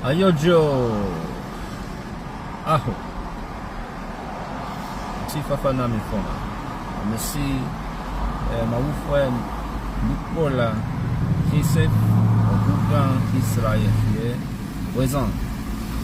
Ayojo Aho Tifafa na mifoma Messi Mawufwa Lukola Kisef Obukan Israel Wezon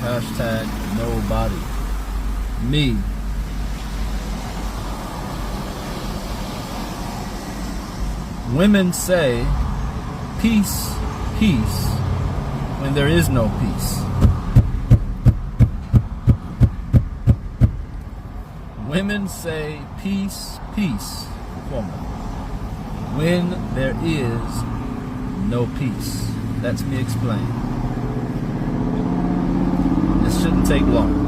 Hashtag nobody Me Women say peace, peace when there is no peace. Women say peace, peace, woman, when there is no peace. Let me explain. This shouldn't take long.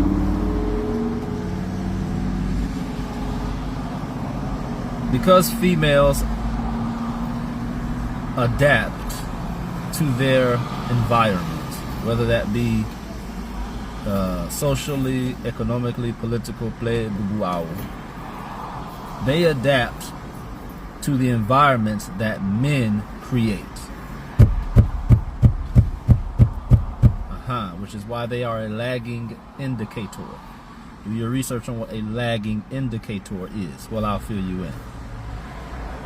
Because females adapt to their environment, whether that be socially, economically, political, they adapt to the environments that men create. Which is why they are a lagging indicator. Do your research on what a lagging indicator is. Well, I'll fill you in.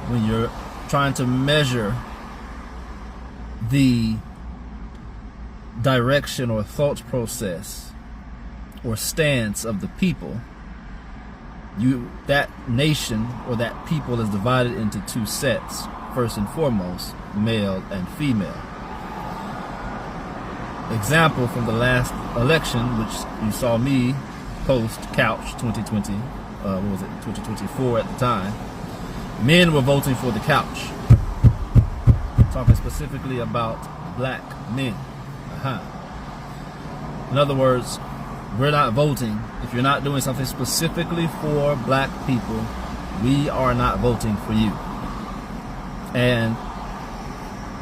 When you're trying to measure the direction or thought process or stance of the people, that nation or that people is divided into two sets. First and foremost, male and female. Example from the last election, which you saw me post Couch 2020, 2024 at the time. Men were voting for the couch. Talking specifically about black men. In other words, we're not voting. If you're not doing something specifically for black people, we are not voting for you. And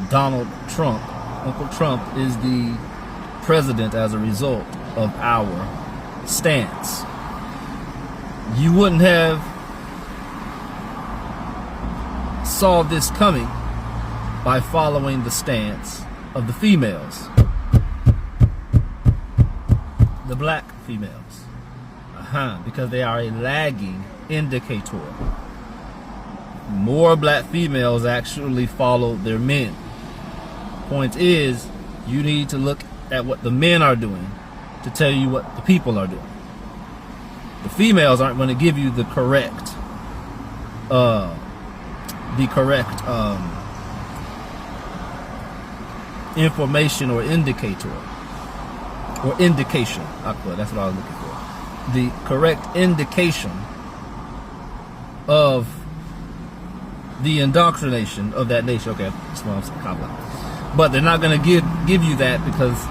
Donald Trump, Uncle Trump, is the president as a result of our stance. You wouldn't have saw this coming by following the stance of the females, the black females, because they are a lagging indicator. More black females actually follow their men. Point is, you need to look at what the men are doing to tell you what the people are doing. The females aren't going to give you the correct information or indicator or indication. That's what I was looking for. The correct indication of the indoctrination of that nation. Okay, that's what I'm saying. But they're not going to give you that because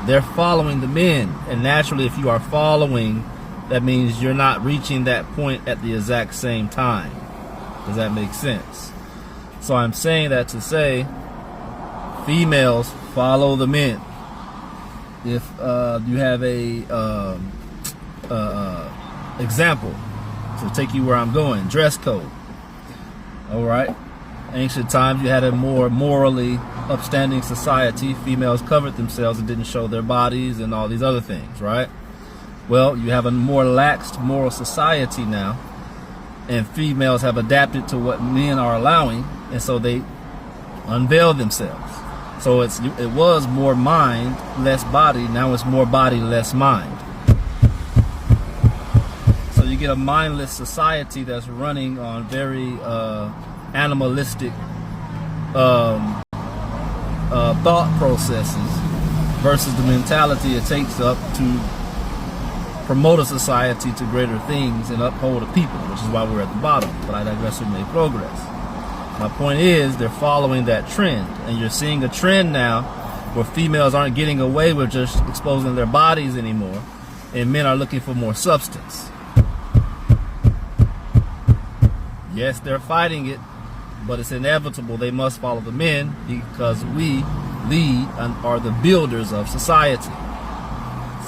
they're following the men. And naturally, if you are following, that means you're not reaching that point at the exact same time. Does that make sense? So I'm saying that to say females follow the men. If you have a example to take you where I'm going, dress code. All right. Ancient times, you had a more morally upstanding society. Females covered themselves and didn't show their bodies and all these other things, right? Well, you have a more laxed moral society now, and females have adapted to what men are allowing, and so they unveil themselves. So it was more mind, less body. Now it's more body, less mind. So you get a mindless society that's running on very animalistic thought processes versus the mentality it takes up to promote a society to greater things and uphold a people, which is why we're at the bottom. But I digress, we make progress. My point is, they're following that trend, and you're seeing a trend now where females aren't getting away with just exposing their bodies anymore, and men are looking for more substance. Yes, they're fighting it, but it's inevitable. They must follow the men because we lead and are the builders of society.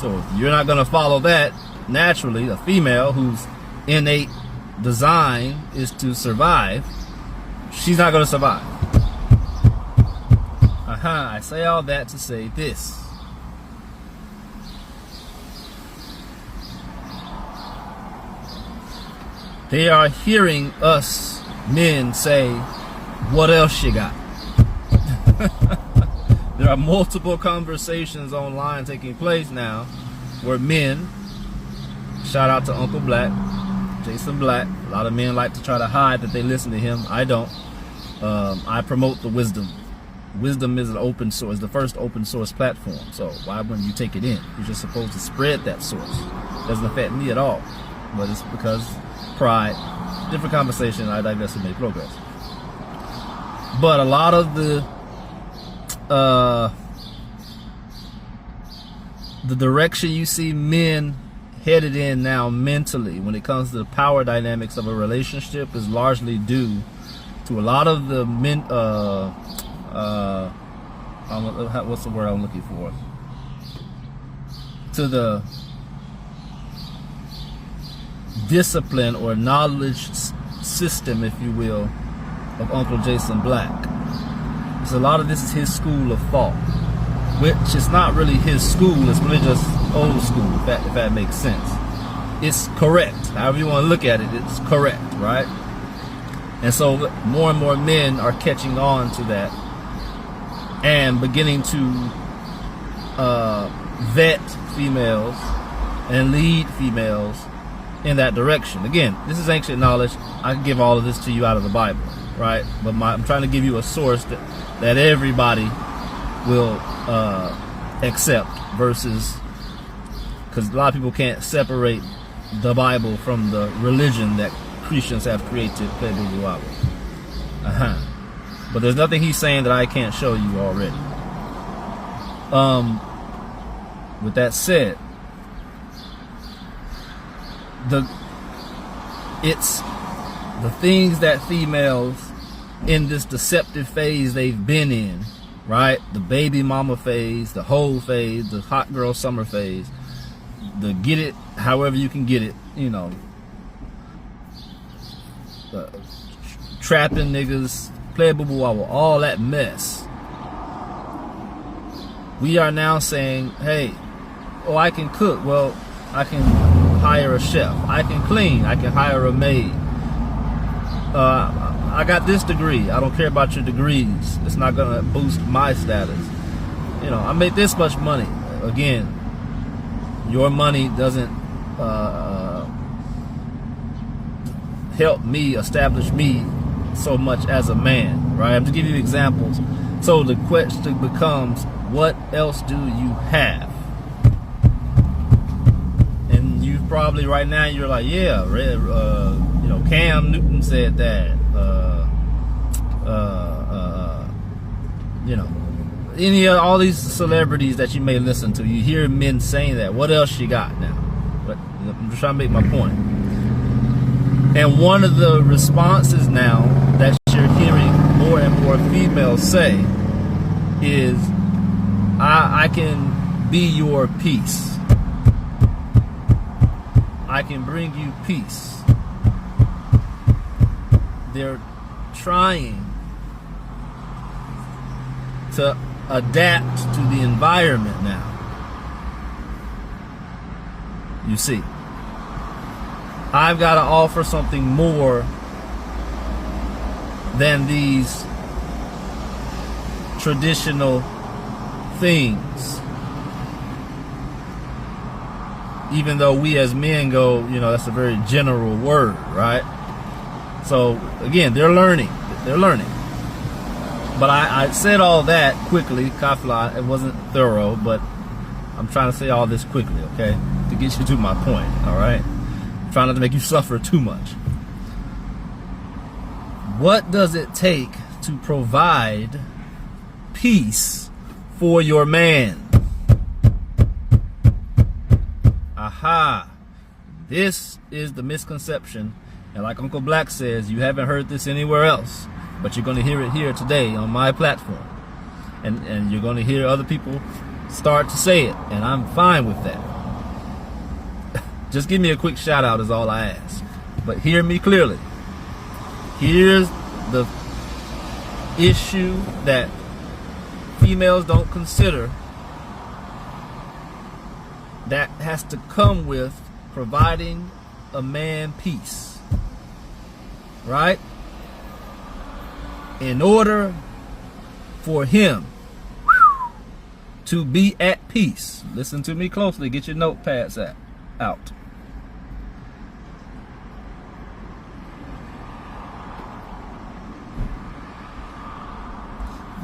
So if you're not going to follow that, naturally, a female whose innate design is to survive, she's not going to survive. I say all that to say this. They are hearing us men say, what else you got? There are multiple conversations online taking place now where men, shout out to Uncle Black, Jason Black, a lot of men like to try to hide that they listen to him. I don't. I promote the wisdom. Wisdom is an open source, the first open source platform. So why wouldn't you take it in? You're just supposed to spread that source. It doesn't affect me at all. But it's because pride, different conversation, I digress and make progress. But a lot of the direction you see men headed in now mentally when it comes to the power dynamics of a relationship is largely due to a lot of the men, what's the word I'm looking for? To the discipline or knowledge system, if you will, of Uncle Jason Black. So a lot of this is his school of thought, which is not really his school, it's really just old school, if that makes sense. It's correct. However you want to look at it, it's correct, right? And so more and more men are catching on to that and beginning to vet females and lead females in that direction. Again, this is ancient knowledge. I can give all of this to you out of the Bible, right? But I'm trying to give you a source that everybody will accept, versus, because a lot of people can't separate the Bible from the religion that Christians have created. But there's nothing he's saying that I can't show you already. With that said, it's the things that females in this deceptive phase they've been in, right? The baby mama phase, the hoe phase, the hot girl summer phase, the get it however you can get it, you know, trapping niggas, play boo boo all that mess. We are now saying, hey, oh, I can cook. Well, I can hire a chef. I can clean. I can hire a maid. I got this degree. I don't care about your degrees. It's not gonna boost my status. You know, I make this much money. Again, your money doesn't help me establish me so much as a man, right? I'm just giving you examples. So the question becomes, what else do you have? And you probably right now you're like, yeah, you know, Cam Newton said that. You know, all these celebrities that you may listen to, you hear men saying that. What else you got now? But I'm just trying to make my point. And one of the responses now that you're hearing more and more females say is, I can be your peace. I can bring you peace. They're trying to adapt to the environment now. You see, I've got to offer something more than these traditional things. Even though we as men go, you know, that's a very general word, right? So again, they're learning. But I said all that quickly, Kafla. It wasn't thorough, but I'm trying to say all this quickly, okay? To get you to my point, all right? I'm trying not to make you suffer too much. What does it take to provide peace for your man? Aha! This is the misconception. And like Uncle Black says, you haven't heard this anywhere else, but you're going to hear it here today on my platform. And you're going to hear other people start to say it, and I'm fine with that. Just give me a quick shout out is all I ask. But hear me clearly. Here's the issue that females don't consider that has to come with providing a man peace. right? In order for him to be at peace, listen to me closely, get your notepads out.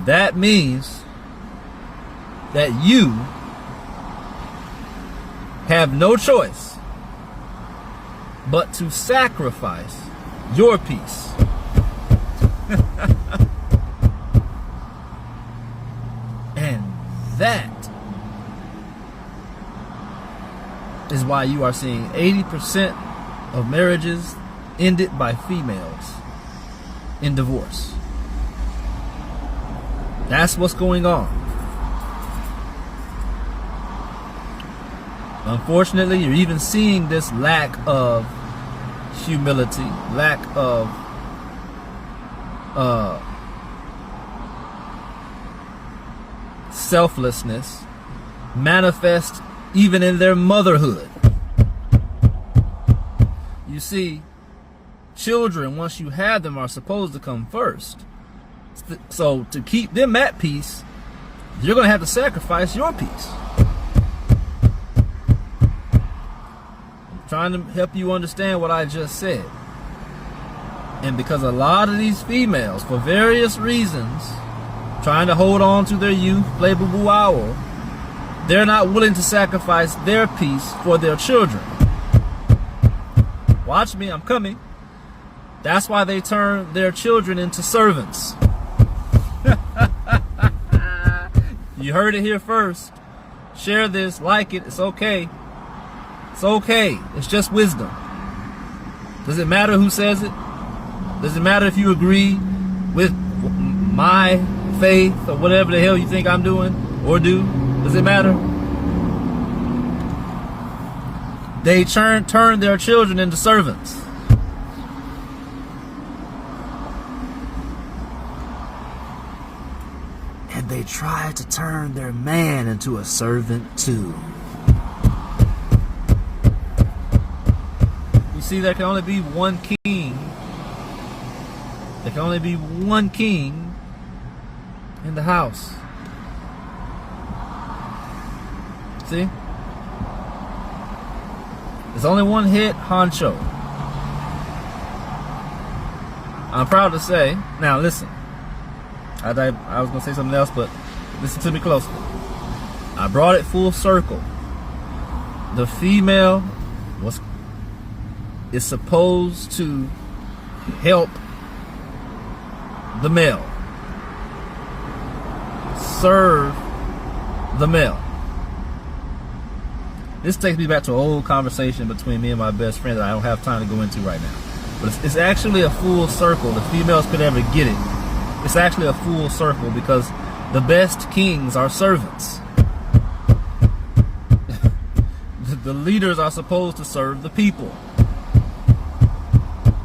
That means that you have no choice but to sacrifice your peace. And that is why you are seeing 80% of marriages ended by females in divorce. That's what's going on. Unfortunately, you're even seeing this lack of humility, lack of selflessness manifest even in their motherhood. You see, children, once you have them, are supposed to come first. So to keep them at peace, you're going to have to sacrifice your peace. I'm trying to help you understand what I just said. And because a lot of these females, for various reasons, trying to hold on to their youth, play boo-boo owl, they're not willing to sacrifice their peace for their children. Watch me, I'm coming. That's why they turn their children into servants. You heard it here first. Share this, like it, it's okay. It's okay. It's just wisdom. Does it matter who says it? Does it matter if you agree with my faith or whatever the hell you think I'm doing or do? Does it matter? They turn their children into servants. And they try to turn their man into a servant too. You see, there can only be one king. There can only be one king in the house. See? There's only one head honcho. I'm proud to say. Now listen. I was going to say something else, but listen to me closely. I brought it full circle. The female is supposed to help the male. Serve the male. This takes me back to an old conversation between me and my best friend that I don't have time to go into right now. But it's actually a full circle. If females could ever get it, it's actually a full circle because the best kings are servants. The leaders are supposed to serve the people.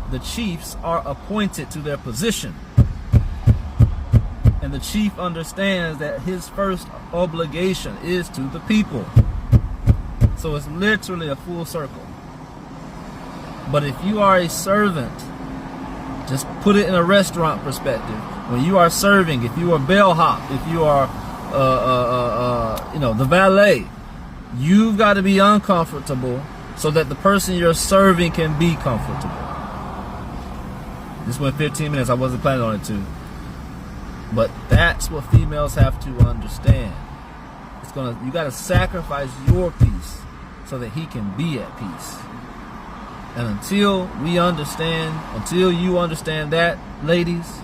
The chiefs are appointed to their position. And the chief understands that his first obligation is to the people. So it's literally a full circle. But if you are a servant, just put it in a restaurant perspective. When you are serving, if you are bellhop, if you are, the valet, you've got to be uncomfortable so that the person you're serving can be comfortable. This went 15 minutes. I wasn't planning on it to. But that's what females have to understand. You got to sacrifice your peace so that he can be at peace. And until you understand that, ladies,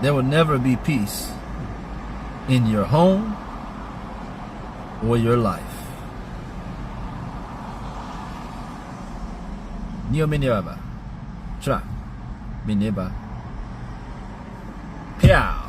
there will never be peace in your home or your life. Nio mineba. Tra. Mineba. Piao.